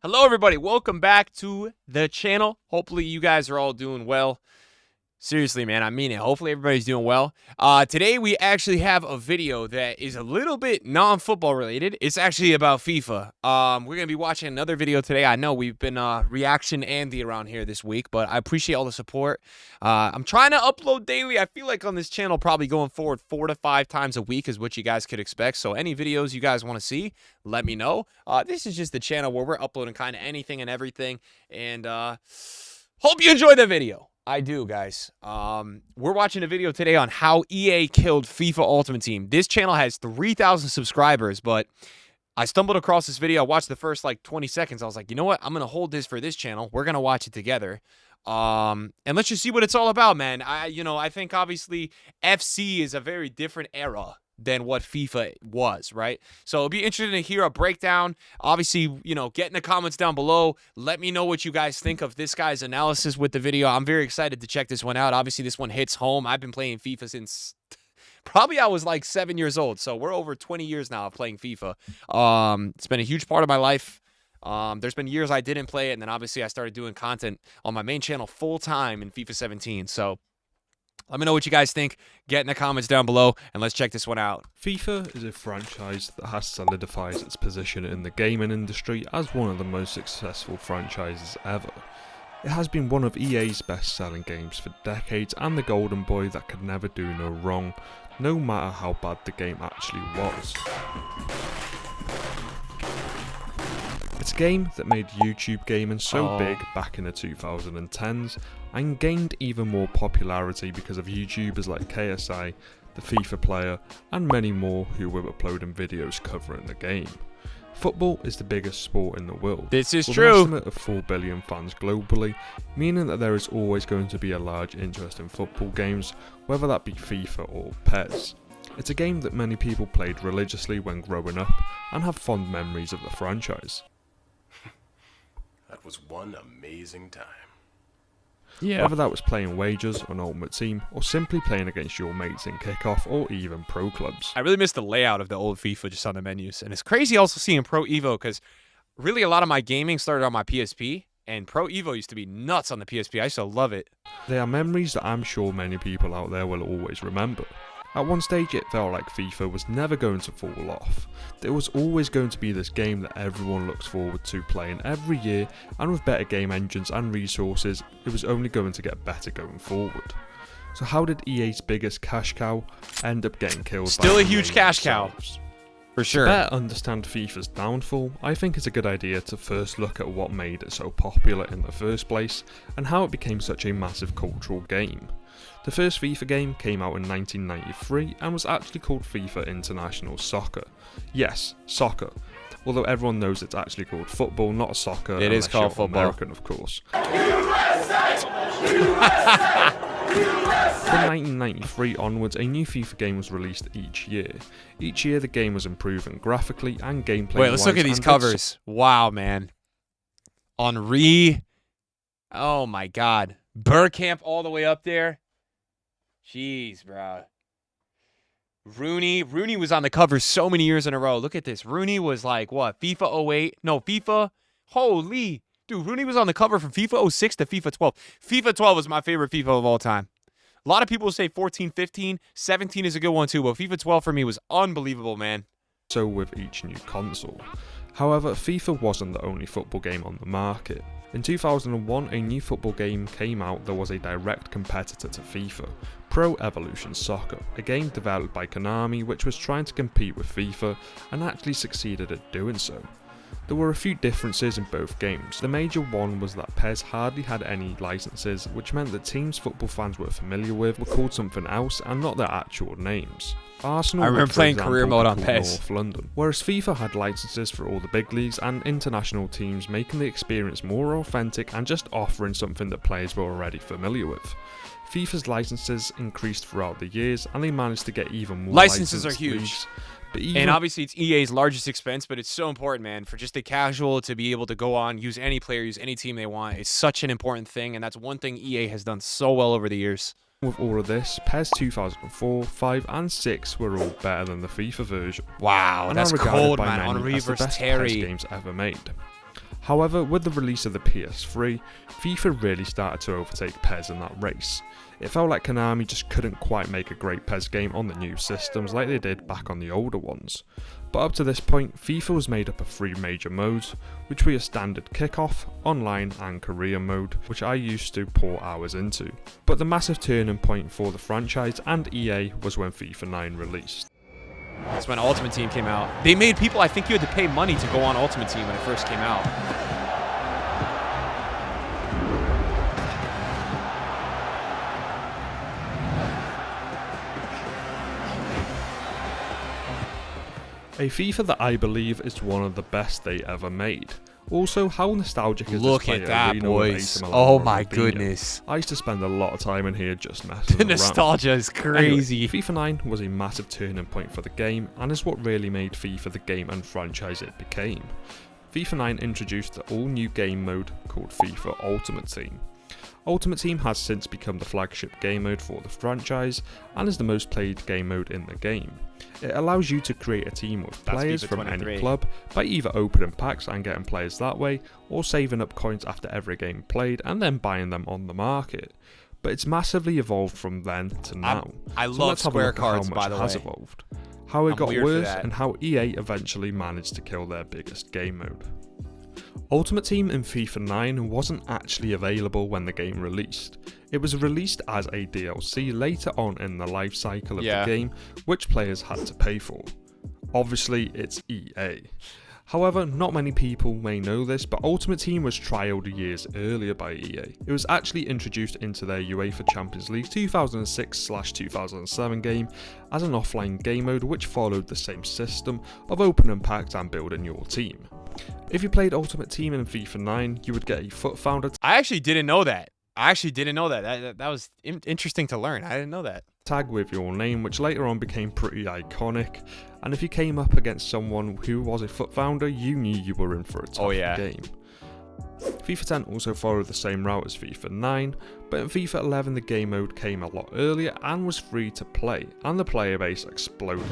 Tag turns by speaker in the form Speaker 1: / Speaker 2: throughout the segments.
Speaker 1: Hello, everybody. Welcome back to the channel. Hopefully, you guys are all doing well. Seriously, man, I mean it. Hopefully, everybody's doing well. Today, we actually have a video that is a little bit non-football related. It's actually about FIFA. We're going to be watching another video today. I know we've been reaction Andy around here this week, but I appreciate all the support. I'm trying to upload daily. I feel like on this channel, probably going forward 4 to 5 times a week is what you guys could expect. So any videos you guys want to see, let me know. This is just the channel where we're uploading kind of anything and everything. And hope you enjoy the video. I do, guys. We're watching a video today on how EA killed FIFA Ultimate Team. This channel has 3,000 subscribers, but I stumbled across this video. I watched the first, 20 seconds. I was like, you know what? I'm going to hold this for this channel. We're going to watch it together. And let's just see what it's all about, man. I think, obviously, FC is a very different era than what FIFA was, right? So it'll be interesting to hear a breakdown. Obviously, get in the comments down below. Let me know what you guys think of this guy's analysis with the video. I'm very excited to check this one out. Obviously, this one hits home. I've been playing FIFA since probably I was 7 years old. So we're over 20 years now of playing FIFA. It's been a huge part of my life. There's been years I didn't play it, and then obviously I started doing content on my main channel full time in FIFA 17. So let me know what you guys think. Get in the comments down below, and let's check this one out.
Speaker 2: FIFA is a franchise that has solidified its position in the gaming industry as one of the most successful franchises ever. It has been one of EA's best-selling games for decades and the golden boy that could never do no wrong, no matter how bad the game actually was. It's a game that made YouTube gaming so big back in the 2010s and gained even more popularity because of YouTubers like KSI, the FIFA player, and many more who were uploading videos covering the game. Football is the biggest sport in the world.
Speaker 1: This is
Speaker 2: with
Speaker 1: true.
Speaker 2: An estimate of 4 billion fans globally, meaning that there is always going to be a large interest in football games, whether that be FIFA or PES. It's a game that many people played religiously when growing up and have fond memories of the franchise.
Speaker 3: That was one amazing time.
Speaker 1: Yeah.
Speaker 2: Whether that was playing wagers on Ultimate Team, or simply playing against your mates in kickoff, or even pro clubs.
Speaker 1: I really miss the layout of the old FIFA just on the menus. And it's crazy also seeing Pro Evo because really a lot of my gaming started on my PSP. And Pro Evo used to be nuts on the PSP. I used to love it.
Speaker 2: They are memories that I'm sure many people out there will always remember. At one stage it felt like FIFA was never going to fall off. There was always going to be this game that everyone looks forward to playing every year, and with better game engines and resources, it was only going to get better going forward. So how did EA's biggest cash cow end up getting killed?
Speaker 1: Still a huge cash cow. For sure.
Speaker 2: To better understand FIFA's downfall, I think it's a good idea to first look at what made it so popular in the first place, and how it became such a massive cultural game. The first FIFA game came out in 1993 and was actually called FIFA International Soccer. Yes, soccer. Although everyone knows it's actually called football, not soccer.
Speaker 1: It is called football.
Speaker 2: American, of course. From 1993 onwards, a new FIFA game was released each year. Each year the game was improving graphically and gameplay.
Speaker 1: Wait, let's look at these covers. Wow, man. Henri. Oh, my God. Bergkamp all the way up there. Jeez, bro. Rooney was on the cover so many years in a row. Look at this. Rooney was like, what, FIFA 08? No, FIFA. Holy. Dude, Rooney was on the cover from FIFA 06 to FIFA 12. FIFA 12 was my favorite FIFA of all time. A lot of people say 14, 15. 17 is a good one too, but FIFA 12 for me was unbelievable, man.
Speaker 2: So with each new console. However, FIFA wasn't the only football game on the market. In 2001, a new football game came out that was a direct competitor to FIFA, Pro Evolution Soccer, a game developed by Konami which was trying to compete with FIFA and actually succeeded at doing so. There were a few differences in both games. The major one was that PES hardly had any licenses, which meant that teams football fans were familiar with were called something else and not their actual names. Arsenal,
Speaker 1: I remember playing career mode on PES.
Speaker 2: North London, whereas FIFA had licenses for all the big leagues and international teams, making the experience more authentic and just offering something that players were already familiar with. FIFA's licenses increased throughout the years, and they managed to get even more
Speaker 1: licenses are huge.
Speaker 2: Leagues.
Speaker 1: And obviously it's EA's largest expense, but it's so important, man, for just a casual to be able to go on, use any player, use any team they want. It's such an important thing, and that's one thing EA has done so well over the years.
Speaker 2: With all of this, PES 2004, 5 and 6 were all better than the FIFA version.
Speaker 1: Wow,
Speaker 2: and
Speaker 1: that's
Speaker 2: are regarded
Speaker 1: cold,
Speaker 2: by
Speaker 1: man.
Speaker 2: many
Speaker 1: Henri
Speaker 2: as the
Speaker 1: versus
Speaker 2: best
Speaker 1: Terry.
Speaker 2: PES games ever made. However, with the release of the PS3, FIFA really started to overtake PES in that race. It felt like Konami just couldn't quite make a great PES game on the new systems like they did back on the older ones. But up to this point, FIFA was made up of 3 major modes, which were your standard kickoff, online and career mode, which I used to pour hours into. But the massive turning point for the franchise and EA was when FIFA 9 released.
Speaker 1: That's when Ultimate Team came out. They made people, I think you had to pay money to go on Ultimate Team when it first came out.
Speaker 2: A FIFA that I believe is one of the best they ever made. Also, how nostalgic is
Speaker 1: Look
Speaker 2: this player,
Speaker 1: at that,
Speaker 2: Reno
Speaker 1: boys.
Speaker 2: of AC Milan
Speaker 1: Oh my
Speaker 2: Ronaldinho?
Speaker 1: goodness.
Speaker 2: I used to spend a lot of time in here just messing
Speaker 1: The
Speaker 2: around.
Speaker 1: nostalgia is crazy.
Speaker 2: Anyway, FIFA 9 was a massive turning point for the game and is what really made FIFA the game and franchise it became. FIFA 9 introduced the all-new game mode called FIFA Ultimate Team. Ultimate Team has since become the flagship game mode for the franchise and is the most played game mode in the game. It allows you to create a team with players from any club by either opening packs and getting players that way, or saving up coins after every game played and then buying them on the market. But it's massively evolved from then to now.
Speaker 1: I
Speaker 2: So
Speaker 1: love
Speaker 2: let's have a
Speaker 1: square
Speaker 2: look at
Speaker 1: cards,
Speaker 2: how much
Speaker 1: by the
Speaker 2: it has
Speaker 1: way.
Speaker 2: evolved, how it
Speaker 1: I'm
Speaker 2: got
Speaker 1: weird for
Speaker 2: worse,
Speaker 1: that.
Speaker 2: and how EA eventually managed to kill their biggest game mode. Ultimate Team in FIFA 9 wasn't actually available when the game released. It was released as a DLC later on in the life cycle of the game, which players had to pay for. Obviously, it's EA. However, not many people may know this, but Ultimate Team was trialed years earlier by EA. It was actually introduced into their UEFA Champions League 2006/2007 game as an offline game mode which followed the same system of opening packs and building your team. If you played Ultimate Team in FIFA 9, you would get a foot founder
Speaker 1: I actually didn't know that. That was interesting to learn. I didn't know that.
Speaker 2: tag with your name, which later on became pretty iconic, and if you came up against someone who was a foot founder, you knew you were in for a tough game. FIFA 10 also followed the same route as FIFA 9, but in FIFA 11 the game mode came a lot earlier and was free to play, and the player base exploded.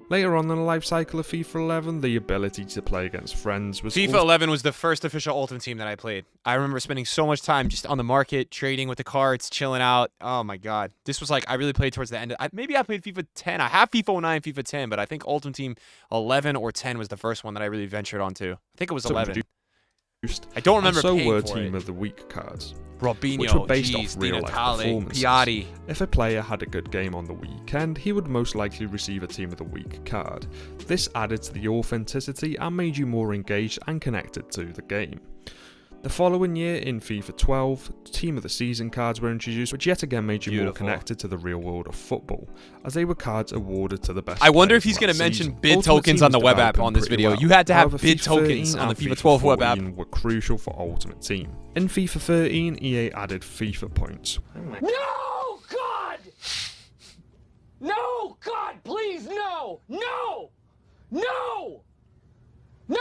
Speaker 2: Later on in the life cycle of FIFA 11, the ability to play against friends was
Speaker 1: FIFA 11 was the first official Ultimate Team that I played. I remember spending so much time just on the market, trading with the cards, chilling out. Oh my god. This was like, I really played towards the end. Maybe I played FIFA 10. I have FIFA 09, FIFA 10, but I think Ultimate Team 11 or 10 was the first one that I really ventured onto. I think it was 11. I don't remember
Speaker 2: and so
Speaker 1: paying
Speaker 2: were
Speaker 1: for
Speaker 2: Team
Speaker 1: it.
Speaker 2: of the Week cards,
Speaker 1: Robinho,
Speaker 2: which were based
Speaker 1: geez,
Speaker 2: off real-life performances.
Speaker 1: Piatti.
Speaker 2: If a player had a good game on the weekend, he would most likely receive a Team of the Week card. This added to the authenticity and made you more engaged and connected to the game. The following year, in FIFA 12, Team of the Season cards were introduced, which yet again made you more connected to the real world of football, as they were cards awarded to the best.
Speaker 1: I wonder if
Speaker 2: players
Speaker 1: he's going to
Speaker 2: that
Speaker 1: mention
Speaker 2: season.
Speaker 1: bid
Speaker 2: Ultimate
Speaker 1: tokens
Speaker 2: Team
Speaker 1: on the
Speaker 2: was
Speaker 1: web app
Speaker 2: developing
Speaker 1: on this
Speaker 2: pretty
Speaker 1: video.
Speaker 2: well.
Speaker 1: You had to have
Speaker 2: However,
Speaker 1: bid
Speaker 2: FIFA
Speaker 1: tokens
Speaker 2: 13
Speaker 1: on the
Speaker 2: and
Speaker 1: FIFA 12 web app.
Speaker 2: 14 were crucial for Ultimate Team. In FIFA 13, EA added FIFA points.
Speaker 4: No, God! No, God, please, no! No! No! No!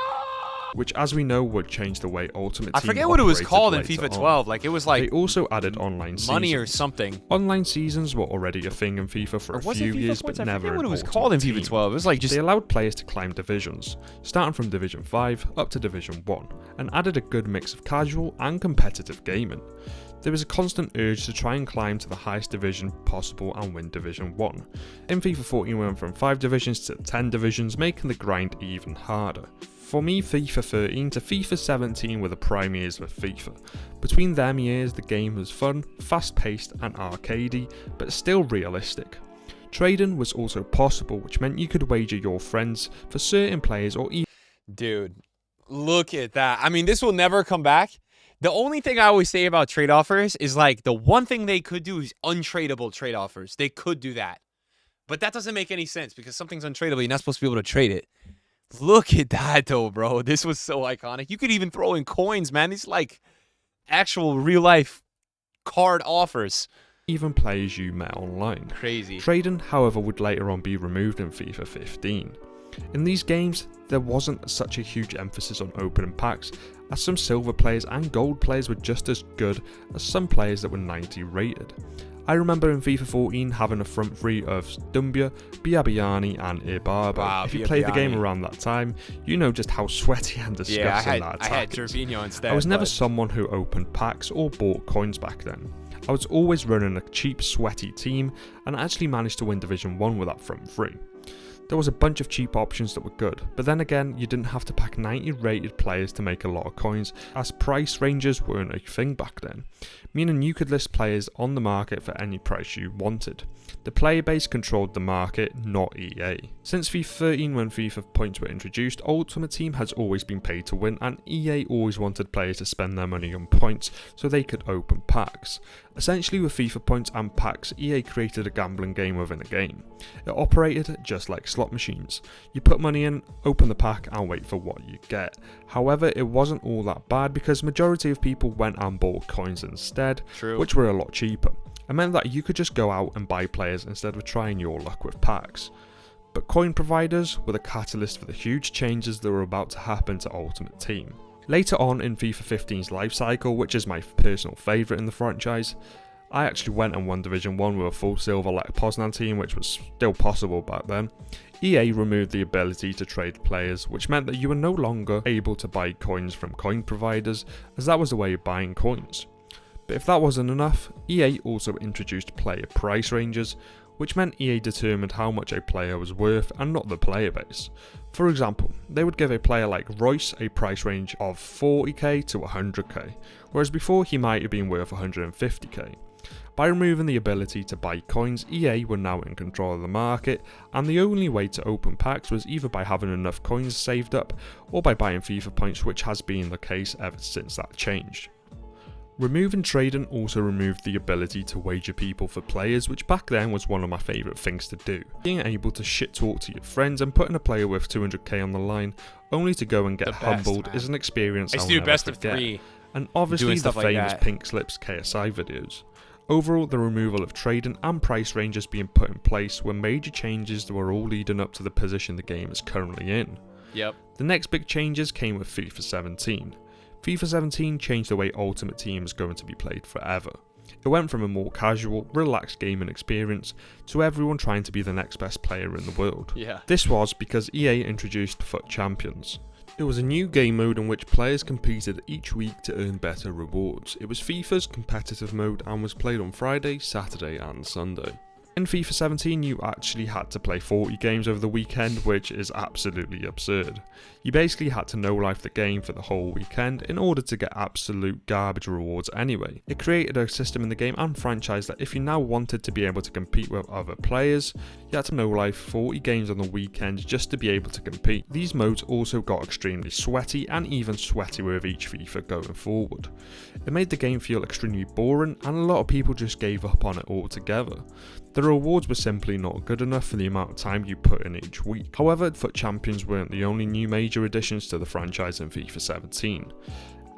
Speaker 2: Which, as we know, would change the way Ultimate Team
Speaker 1: I forget what it was
Speaker 2: operated
Speaker 1: called in
Speaker 2: later
Speaker 1: FIFA
Speaker 2: on.
Speaker 1: 12. Like, it was
Speaker 2: They
Speaker 1: like
Speaker 2: also added online
Speaker 1: money or
Speaker 2: seasons.
Speaker 1: something.
Speaker 2: Online seasons were already a thing in FIFA for
Speaker 1: Or
Speaker 2: a
Speaker 1: was it
Speaker 2: few
Speaker 1: FIFA
Speaker 2: years,
Speaker 1: points?
Speaker 2: but
Speaker 1: I
Speaker 2: never
Speaker 1: forget what
Speaker 2: in
Speaker 1: it was
Speaker 2: Ultimate
Speaker 1: called in
Speaker 2: Team.
Speaker 1: FIFA 12. It was like just
Speaker 2: They allowed players to climb divisions, starting from Division 5 up to Division 1, and added a good mix of casual and competitive gaming. There was a constant urge to try and climb to the highest division possible and win Division 1. In FIFA 14 we went from 5 divisions to 10 divisions, making the grind even harder. For me, FIFA 13 to FIFA 17 were the prime years of FIFA. Between them years, the game was fun, fast-paced and arcadey, but still realistic. Trading was also possible, which meant you could wager your friends for certain players or even...
Speaker 1: Dude, look at that. I mean, this will never come back. The only thing I always say about trade offers is like the one thing they could do is untradeable trade offers. They could do that. But that doesn't make any sense because something's untradeable. You're not supposed to be able to trade it. Look at that though, bro. This was so iconic. You could even throw in coins, man. These like actual real life card offers.
Speaker 2: even players you met online.
Speaker 1: Crazy.
Speaker 2: Trading, however, would later on be removed in FIFA 15. In these games, there wasn't such a huge emphasis on opening packs, as some silver players and gold players were just as good as some players that were 90 rated. I remember in FIFA 14 having a front three of Dumbia, Biabiani and Ibarbo.
Speaker 1: Wow,
Speaker 2: if you played the game
Speaker 1: Biabiani.
Speaker 2: around that time, you know just how sweaty and disgusting that
Speaker 1: I had
Speaker 2: attack is.
Speaker 1: Gervinho instead.
Speaker 2: I was never
Speaker 1: but-
Speaker 2: someone who opened packs or bought coins back then. I was always running a cheap, sweaty team and actually managed to win Division 1 with that front three. There was a bunch of cheap options that were good, but then again, you didn't have to pack 90 rated players to make a lot of coins, as price ranges weren't a thing back then, meaning you could list players on the market for any price you wanted. The player base controlled the market, not EA. Since FIFA 13, when FIFA points were introduced, Ultimate Team has always been paid to win, and EA always wanted players to spend their money on points so they could open packs. Essentially, with FIFA points and packs, EA created a gambling game within a game. It operated just like slot machines. You put money in, open the pack and wait for what you get. However, it wasn't all that bad because majority of people went and bought coins instead,
Speaker 1: True.
Speaker 2: which were a lot cheaper. It meant that you could just go out and buy players instead of trying your luck with packs. But coin providers were the catalyst for the huge changes that were about to happen to Ultimate Team. Later on in FIFA 15's life cycle, which is my personal favourite in the franchise, I actually went and won Division 1 with a full silver Lech Poznan team, which was still possible back then. EA removed the ability to trade players, which meant that you were no longer able to buy coins from coin providers, as that was the way of buying coins. But if that wasn't enough, EA also introduced player price ranges, which meant EA determined how much a player was worth and not the player base. For example, they would give a player like Royce a price range of 40k to 100k, whereas before he might have been worth 150k. By removing the ability to buy coins, EA were now in control of the market, and the only way to open packs was either by having enough coins saved up or by buying FIFA points, which has been the case ever since that changed. Removing trading also removed the ability to wager people for players, which back then was one of my favourite things to do. Being able to shit talk to your friends and putting a player with 200k on the line only to go and get
Speaker 1: The best,
Speaker 2: humbled
Speaker 1: man.
Speaker 2: is an experience
Speaker 1: I
Speaker 2: I'll
Speaker 1: used to do
Speaker 2: never
Speaker 1: best of
Speaker 2: forget.
Speaker 1: 3.
Speaker 2: And obviously
Speaker 1: doing
Speaker 2: the
Speaker 1: stuff like
Speaker 2: famous
Speaker 1: that.
Speaker 2: Pink Slips KSI videos. Overall, the removal of trading and price ranges being put in place were major changes that were all leading up to the position the game is currently in.
Speaker 1: Yep.
Speaker 2: The next big changes came with FIFA 17. FIFA 17 changed the way Ultimate Team is going to be played forever. It went from a more casual, relaxed gaming experience to everyone trying to be the next best player in the world.
Speaker 1: Yeah.
Speaker 2: This was because EA introduced FUT Champions. It was a new game mode in which players competed each week to earn better rewards. It was FIFA's competitive mode and was played on Friday, Saturday and Sunday. In FIFA 17 you actually had to play 40 games over the weekend, which is absolutely absurd. You basically had to no-life the game for the whole weekend in order to get absolute garbage rewards anyway. It created a system in the game and franchise that if you now wanted to be able to compete with other players, you had to no-life 40 games on the weekend just to be able to compete. These modes also got extremely sweaty and even sweatier with each FIFA going forward. It made the game feel extremely boring and a lot of people just gave up on it altogether. The rewards were simply not good enough for the amount of time you put in each week. However, FUT Champions weren't the only new major additions to the franchise in FIFA 17.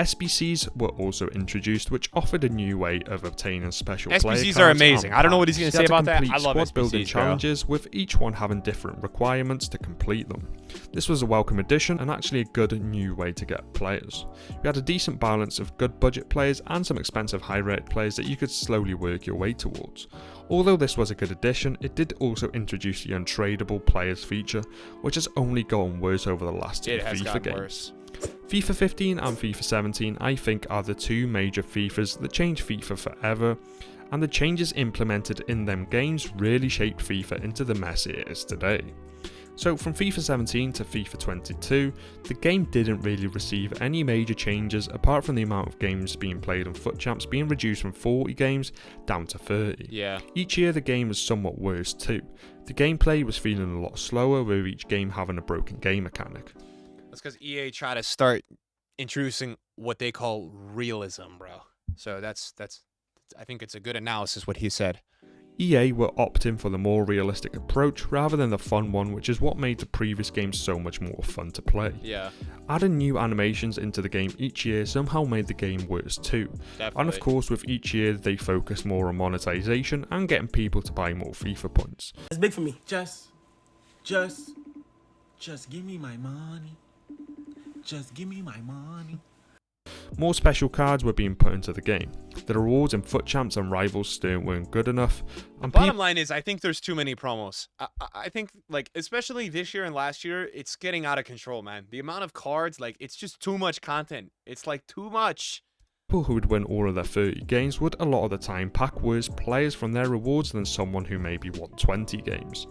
Speaker 2: SBCs were also introduced, which offered a new way of obtaining special player
Speaker 1: SBCs
Speaker 2: cards
Speaker 1: are amazing.
Speaker 2: and
Speaker 1: I don't know what he's
Speaker 2: packs.
Speaker 1: going to
Speaker 2: You
Speaker 1: say
Speaker 2: had
Speaker 1: about that. I love
Speaker 2: squad building
Speaker 1: SBCs, bro.
Speaker 2: challenges, with each one having different requirements to complete them. This was a welcome addition and actually a good new way to get players. We had a decent balance of good budget players and some expensive high-rated players that you could slowly work your way towards. Although this was a good addition, it did also introduce the untradeable players feature, which has only gotten worse over the last two
Speaker 1: It has
Speaker 2: FIFA
Speaker 1: gotten
Speaker 2: games.
Speaker 1: worse.
Speaker 2: FIFA 15 and FIFA 17 I think are the two major FIFAs that changed FIFA forever, and the changes implemented in them games really shaped FIFA into the mess it is today. So from FIFA 17 to FIFA 22, the game didn't really receive any major changes apart from the amount of games being played on FUT Champs being reduced from 40 games down to 30.
Speaker 1: Yeah.
Speaker 2: Each year the game was somewhat worse too. The gameplay was feeling a lot slower, with each game having a broken game mechanic.
Speaker 1: That's because EA tried to start introducing what they call realism, bro. So that's I think it's a good analysis what he said.
Speaker 2: EA were opting for the more realistic approach rather than the fun one, which is what made the previous games so much more fun to play.
Speaker 1: Yeah.
Speaker 2: Adding new animations into the game each year somehow made the game worse too.
Speaker 1: Definitely.
Speaker 2: And of course with each year they focused more on monetization and getting people to buy more FIFA points.
Speaker 5: It's big for me. Just give me my money. Just give me my money.
Speaker 2: more special cards were being put into the game. The rewards in FUT Champs and Rivals still weren't good enough, and
Speaker 1: Bottom line is, I think there's too many promos. I think, like, especially this year and last year, it's getting out of control, man. The amount of cards, like, it's just too much content. It's, like, too much.
Speaker 2: People who would win all of their 30 games would a lot of the time pack worse players from their rewards than someone who maybe won 20 games.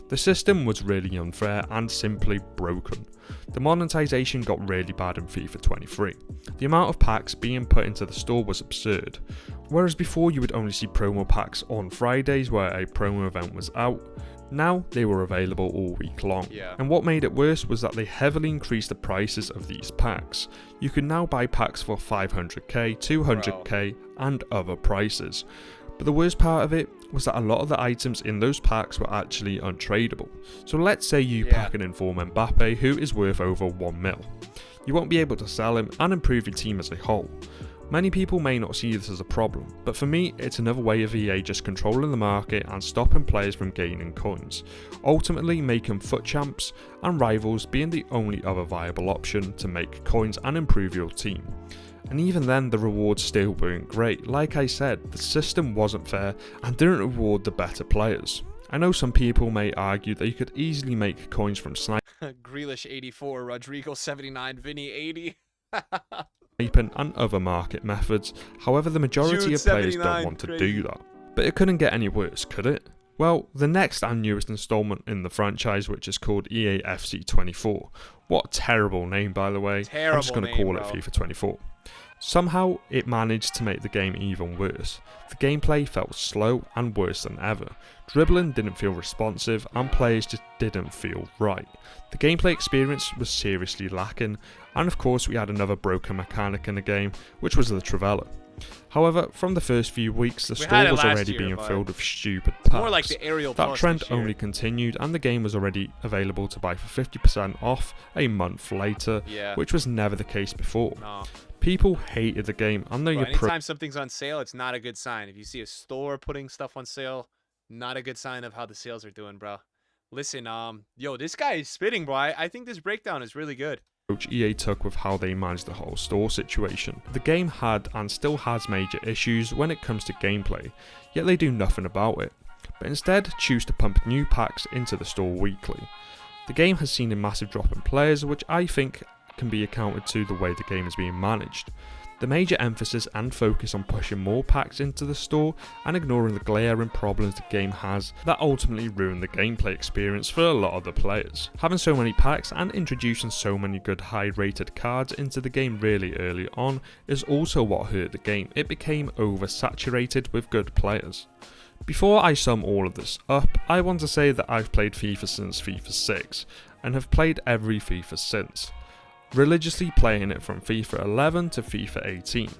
Speaker 2: The system was really unfair and simply broken. The monetization got really bad in FIFA 23. The amount of packs being put into the store was absurd. Whereas before you would only see promo packs on Fridays where a promo event was out, now they were available all week long. And what made it worse was that they heavily increased the prices of these packs. You can now buy packs for 500k, 200k and other prices. But the worst part of it was that a lot of the items in those packs were actually untradeable. So let's say you pack an Inform Mbappe who is worth over 1 mil. You won't be able to sell him and improve your team as a whole. Many people may not see this as a problem, but for me it's another way of EA just controlling the market and stopping players from gaining coins, ultimately making FUT Champs and Rivals being the only other viable option to make coins and improve your team. And even then the rewards still weren't great. Like I said, the system wasn't fair and didn't reward the better players. I know some people may argue that you could easily make coins from
Speaker 1: Grealish 84, Rodrigo 79, Vinny 80.
Speaker 2: sniping and other market methods, however the majority of players don't want to do that. But it couldn't get any worse, could it? Well, the next and newest installment in the franchise, which is called EA FC 24. What a terrible name, by the way. I'm just going to call it FIFA 24. Somehow, it managed to make the game even worse. The gameplay felt slow and worse than ever. Dribbling didn't feel responsive and players just didn't feel right. The gameplay experience was seriously lacking, and of course we had another broken mechanic in the game, which was the Trivela. However, from the first few weeks, the store was already being filled with stupid packs.
Speaker 1: More like the aerial
Speaker 2: that trend only continued, and the game was already available to buy for 50% off a month later, which was never the case before. People hated the game, and though
Speaker 1: anytime something's on sale, it's not a good sign. If you see a store putting stuff on sale, not a good sign of how the sales are doing, bro. Listen, yo, this guy is spitting, bro. I think this breakdown is really good.
Speaker 2: Approach EA took with how they managed the whole store situation. The game had and still has major issues when it comes to gameplay, yet they do nothing about it, but instead choose to pump new packs into the store weekly. The game has seen a massive drop in players, which I think can be accounted to the way the game is being managed. The major emphasis and focus on pushing more packs into the store and ignoring the glaring problems the game has that ultimately ruin the gameplay experience for a lot of the players. Having so many packs and introducing so many good high rated cards into the game really early on is also what hurt the game. It became oversaturated with good players. Before I sum all of this up, I want to say that I've played FIFA since FIFA 6 and have played every FIFA since, religiously playing it from FIFA 11 to FIFA 18.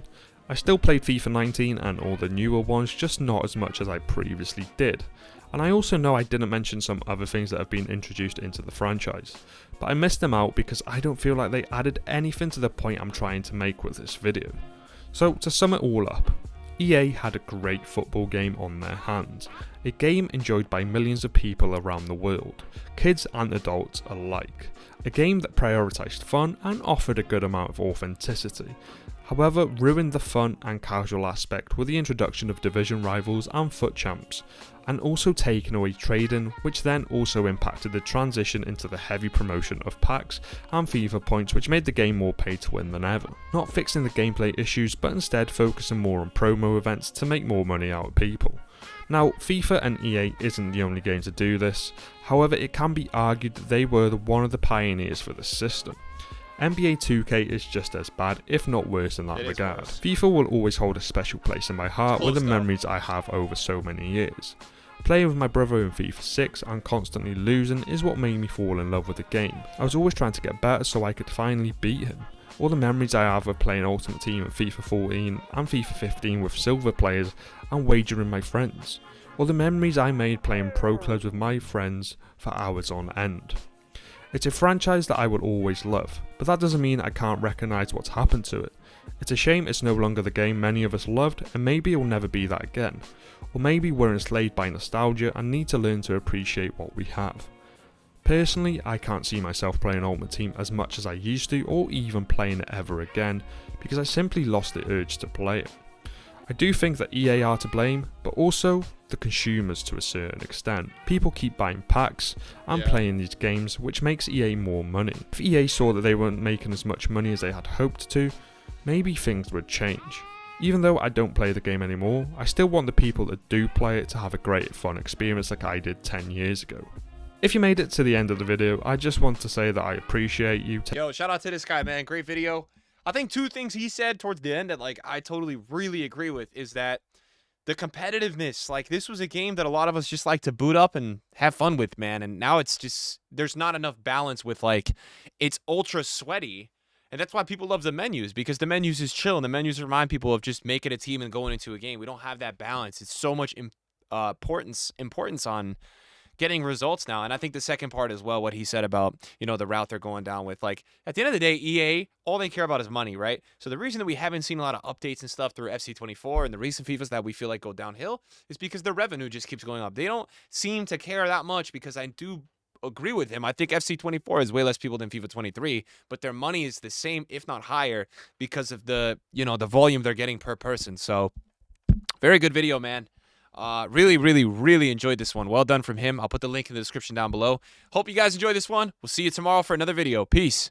Speaker 2: I still played FIFA 19 and all the newer ones, just not as much as I previously did. And I also know I didn't mention some other things that have been introduced into the franchise, but I missed them out because I don't feel like they added anything to the point I'm trying to make with this video. So to sum it all up, EA had a great football game on their hands, a game enjoyed by millions of people around the world, kids and adults alike. A game that prioritised fun and offered a good amount of authenticity, however ruined the fun and casual aspect with the introduction of Division Rivals and FUT Champs, and also taking away trading, which then also impacted the transition into the heavy promotion of packs and FIFA points, which made the game more pay to win than ever. Not fixing the gameplay issues, but instead focusing more on promo events to make more money out of people. Now, FIFA and EA isn't the only game to do this, however it can be argued that they were one of the pioneers for the system. NBA 2K is just as bad, if not worse in that regard. FIFA will always hold a special place in my heart with the memories I have over so many years. Playing with my brother in FIFA 6 and constantly losing is what made me fall in love with the game. I was always trying to get better so I could finally beat him. All the memories I have of playing Ultimate Team at FIFA 14 and FIFA 15 with silver players and wagering my friends. All the memories I made playing pro clubs with my friends for hours on end. It's a franchise that I will always love, but that doesn't mean I can't recognise what's happened to it. It's a shame it's no longer the game many of us loved, and maybe it will never be that again. Or maybe we're enslaved by nostalgia and need to learn to appreciate what we have. Personally, I can't see myself playing Ultimate Team as much as I used to, or even playing it ever again, because I simply lost the urge to play it. I do think that EA are to blame, but also the consumers to a certain extent. People keep buying packs and playing these games, which makes EA more money. If EA saw that they weren't making as much money as they had hoped to, maybe things would change. Even though I don't play the game anymore, I still want the people that do play it to have a great fun experience like I did 10 years ago. If you made it to the end of the video, I just want to say that I appreciate you.
Speaker 1: Yo, shout out to this guy, man. Great video. I think two things he said towards the end that, like, I totally really agree with is that the competitiveness, like, this was a game that a lot of us just like to boot up and have fun with, man. And now it's just, there's not enough balance with, like, it's ultra sweaty. And that's why people love the menus, because the menus is chill and the menus remind people of just making a team and going into a game. We don't have that balance. It's so much importance on getting results now. And I think the second part as well, what he said about, you know, the route they're going down with, like, at the end of the day, EA, all they care about is money, right? So the reason that we haven't seen a lot of updates and stuff through FC24 and the recent FIFAs that we feel like go downhill is because their revenue just keeps going up. They don't seem to care that much, because I do agree with him. I think FC24 has way less people than FIFA 23, but their money is the same, if not higher, because of the, you know, the volume they're getting per person. So very good video, man. Really, really, really enjoyed this one. Well done from him. I'll put the link in the description down below. Hope you guys enjoyed this one. We'll see you tomorrow for another video. Peace.